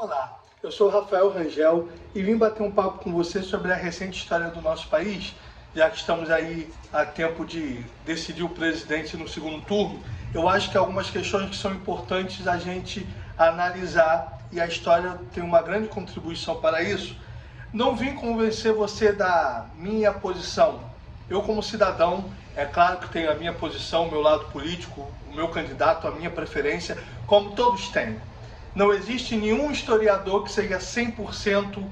Olá, eu sou o Rafael Rangel e vim bater um papo com você sobre a recente história do nosso país, já que estamos aí a tempo de decidir o presidente no segundo turno. Eu acho que algumas questões que são importantes a gente analisar e a história tem uma grande contribuição para isso. Não vim convencer você da minha posição. Eu, como cidadão, é claro que tenho a minha posição, o meu lado político, o meu candidato, a minha preferência, como todos têm. Não existe nenhum historiador que seja 100%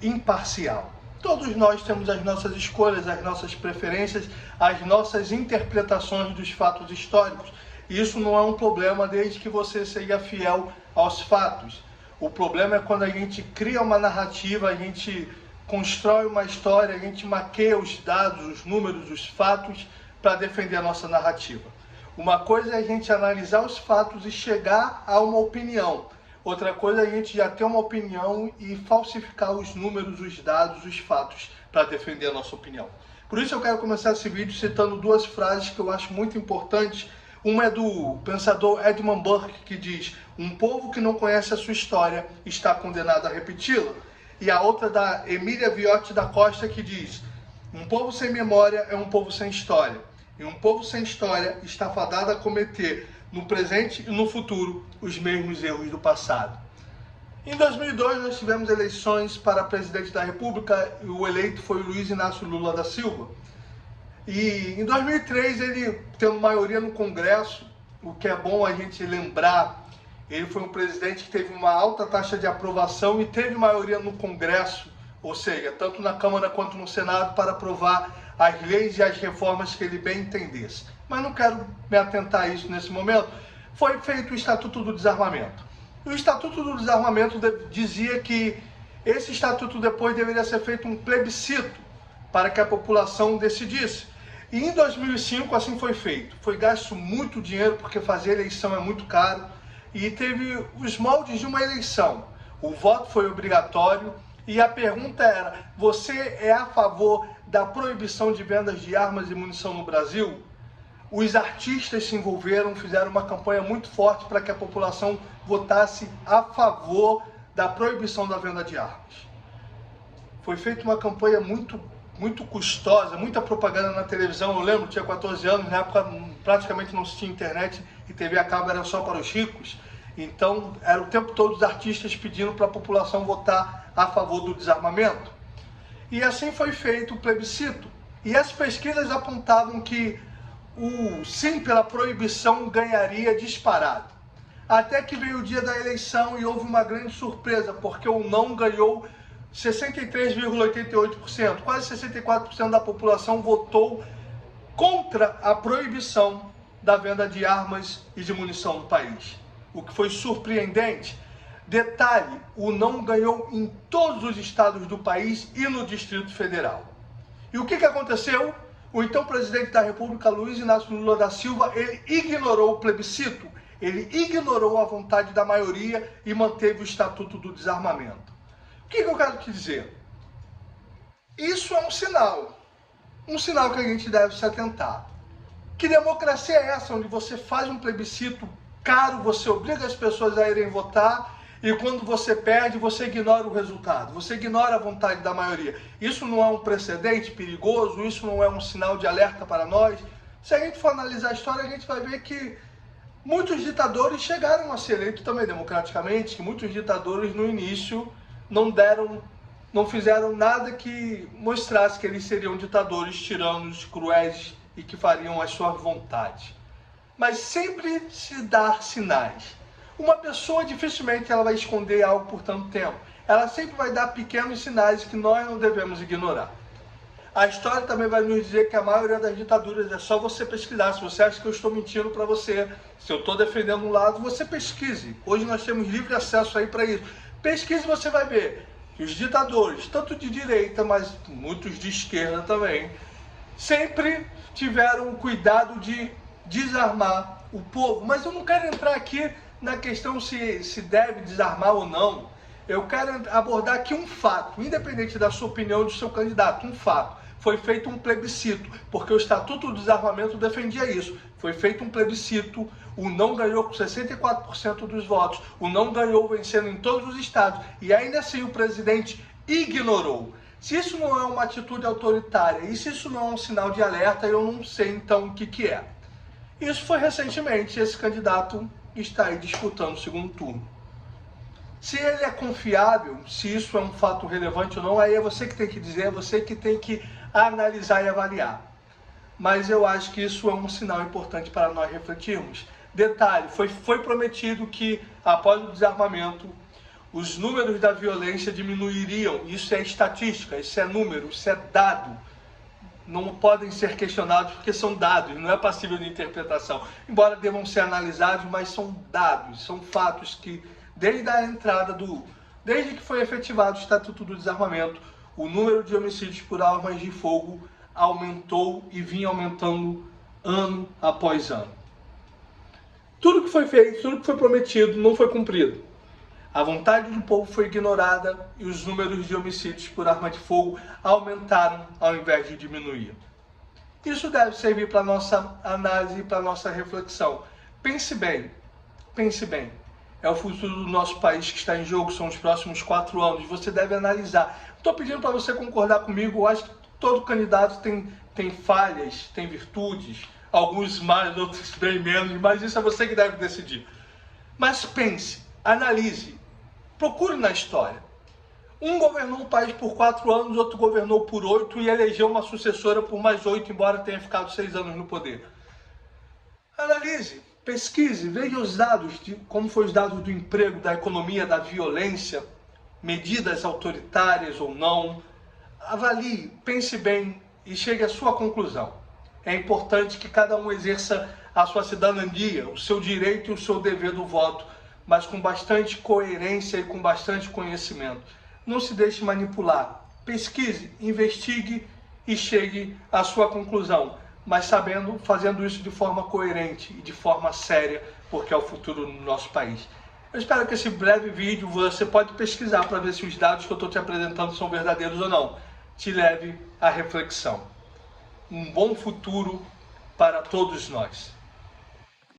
imparcial. Todos nós temos as nossas escolhas, as nossas preferências, as nossas interpretações dos fatos históricos. E isso não é um problema desde que você seja fiel aos fatos. O problema é quando a gente cria uma narrativa, a gente constrói uma história, a gente maqueia os dados, os números, os fatos para defender a nossa narrativa. Uma coisa é a gente analisar os fatos e chegar a uma opinião. Outra coisa é a gente já ter uma opinião e falsificar os números, os dados, os fatos para defender a nossa opinião. Por isso eu quero começar esse vídeo citando duas frases que eu acho muito importantes. Uma é do pensador Edmund Burke, que diz: um povo que não conhece a sua história está condenado a repeti-la. E a outra da Emília Viotti da Costa, que diz: um povo sem memória é um povo sem história. E um povo sem história está fadado a cometer, no presente e no futuro, os mesmos erros do passado. Em 2002, nós tivemos eleições para presidente da República e o eleito foi Luiz Inácio Lula da Silva. E em 2003, ele tendo maioria no Congresso, o que é bom a gente lembrar, ele foi um presidente que teve uma alta taxa de aprovação e teve maioria no Congresso, ou seja, tanto na Câmara quanto no Senado, para aprovar as leis e as reformas que ele bem entendesse. Mas não quero me atentar a isso nesse momento. Foi feito o Estatuto do Desarmamento. E o Estatuto do Desarmamento dizia que esse estatuto depois deveria ser feito um plebiscito para que a população decidisse. E em 2005 assim foi feito. Foi gasto muito dinheiro porque fazer eleição é muito caro e teve os moldes de uma eleição. O voto foi obrigatório e a pergunta era: você é a favor da proibição de vendas de armas e munição no Brasil? Os artistas se envolveram, fizeram uma campanha muito forte para que a população votasse a favor da proibição da venda de armas. Foi feita uma campanha muito custosa, muita propaganda na televisão. Eu lembro, tinha 14 anos, na época praticamente não se tinha internet e TV a cabo era só para os ricos. Então, era o tempo todo os artistas pedindo para a população votar a favor do desarmamento. E assim foi feito o plebiscito. E as pesquisas apontavam que o sim pela proibição ganharia disparado. Até que veio o dia da eleição e houve uma grande surpresa, porque o não ganhou 63,88%. Quase 64% da população votou contra a proibição da venda de armas e de munição no país. O que foi surpreendente. Detalhe, o não ganhou em todos os estados do país e no Distrito Federal. E o que aconteceu? O então presidente da República, Luiz Inácio Lula da Silva, ele ignorou o plebiscito, ele ignorou a vontade da maioria e manteve o Estatuto do Desarmamento. O que eu quero te dizer? Isso é um sinal que a gente deve se atentar. Que democracia é essa, onde você faz um plebiscito caro, você obriga as pessoas a irem votar e quando você perde, você ignora o resultado, você ignora a vontade da maioria. Isso não é um precedente perigoso? Isso não é um sinal de alerta para nós? Se a gente for analisar a história, a gente vai ver que muitos ditadores chegaram a ser eleitos também democraticamente, que muitos ditadores no início não fizeram nada que mostrasse que eles seriam ditadores tiranos, cruéis e que fariam as suas vontades. Mas sempre se dá sinais. Uma pessoa dificilmente ela vai esconder algo por tanto tempo. Ela sempre vai dar pequenos sinais que nós não devemos ignorar. A história também vai nos dizer que a maioria das ditaduras é só você pesquisar. Se você acha que eu estou mentindo para você, se eu estou defendendo um lado, você pesquise. Hoje nós temos livre acesso aí para isso. Pesquise e você vai ver que os ditadores, tanto de direita, mas muitos de esquerda também, sempre tiveram o cuidado de desarmar o povo. Mas eu não quero entrar aqui na questão se deve desarmar ou não. Eu quero abordar aqui um fato, independente da sua opinião do seu candidato, um fato. Foi feito um plebiscito, porque o Estatuto do Desarmamento defendia isso. Foi feito um plebiscito, O não ganhou com 64% dos votos. O não ganhou vencendo em todos os estados. E ainda assim o presidente ignorou. Se isso não é uma atitude autoritária e se isso não é um sinal de alerta, eu não sei então o que é. Isso foi recentemente, esse candidato está aí disputando o segundo turno. Se ele é confiável, se isso é um fato relevante ou não, aí é você que tem que dizer, é você que tem que analisar e avaliar. Mas eu acho que isso é um sinal importante para nós refletirmos. Detalhe, foi prometido que após o desarmamento, os números da violência diminuiriam. Isso é estatística, isso é número, isso é dado. Não podem ser questionados porque são dados, não é passível de interpretação. Embora devam ser analisados, mas são dados, são fatos que desde a entrada desde que foi efetivado o Estatuto do Desarmamento, o número de homicídios por armas de fogo aumentou e vinha aumentando ano após ano. Tudo que foi feito, tudo que foi prometido não foi cumprido. A vontade do povo foi ignorada e os números de homicídios por arma de fogo aumentaram ao invés de diminuir. Isso deve servir para a nossa análise e para a nossa reflexão. Pense bem, pense bem. É o futuro do nosso país que está em jogo, são os próximos 4 anos. Você deve analisar. Estou pedindo para você concordar comigo, eu acho que todo candidato tem falhas, tem virtudes, alguns mais, outros bem menos, mas isso é você que deve decidir. Mas pense, analise, procure na história. Um governou o país por 4 anos, outro governou por 8 e elegeu uma sucessora por mais 8, embora tenha ficado 6 anos no poder. Analise, pesquise, veja os dados, como foram os dados do emprego, da economia, da violência, medidas autoritárias ou não. Avalie, pense bem e chegue à sua conclusão. É importante que cada um exerça a sua cidadania, o seu direito e o seu dever do voto, mas com bastante coerência e com bastante conhecimento. Não se deixe manipular. Pesquise, investigue e chegue à sua conclusão, mas fazendo isso de forma coerente e de forma séria, porque é o futuro do nosso país. Eu espero que esse breve vídeo, você pode pesquisar para ver se os dados que eu estou te apresentando são verdadeiros ou não, te leve à reflexão. Um bom futuro para todos nós.